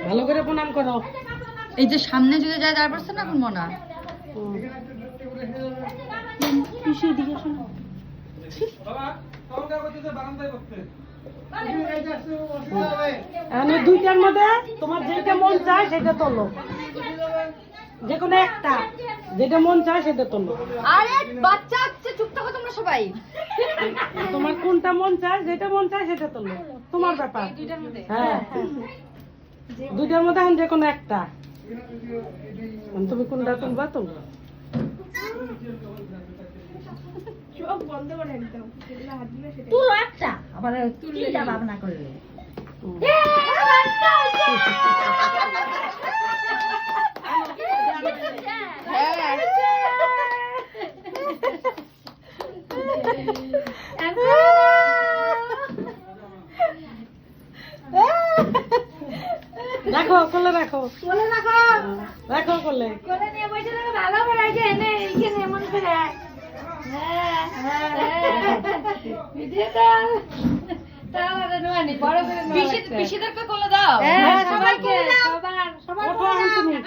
ভালো করে প্রণাম করো। এই যে সামনে যদি যায় তারপর না এখন মনা পিছিয়ে দিকে শোনো। এখন দুইটার মধ্যে তোমার যেটা মন চায় সেটা তোলো, যে কোনো একটা যেটা মন চায় সেটা তোলো। আরে বাচ্চা আছে, চুপ থাকো তোমরা সবাই। তোমার কোনটা মন চায়, যেটা মন চায় সেটা তোলো, তোমার ব্যাপার। হ্যাঁ দুইটার মধ্যে এখন যে কোনো একটা, তুমি কোনটা তুলবা তুলবা। তুলো একটা, আবার তুললে ভাবনা করবে। রাখো কোলে, রাখো বলে রাখো, রাখো কোলে। কোলে নিয়ে বসে থাকো, ভালো করে রাখে এনে এইখানে এমন করে। হ্যাঁ ভিডিওটা তাহলে নোয়ানি বড় করে পিসিদেরকে কোলে দাও। হ্যাঁ সবাইকে, সবার ওঠো এখন তুমি।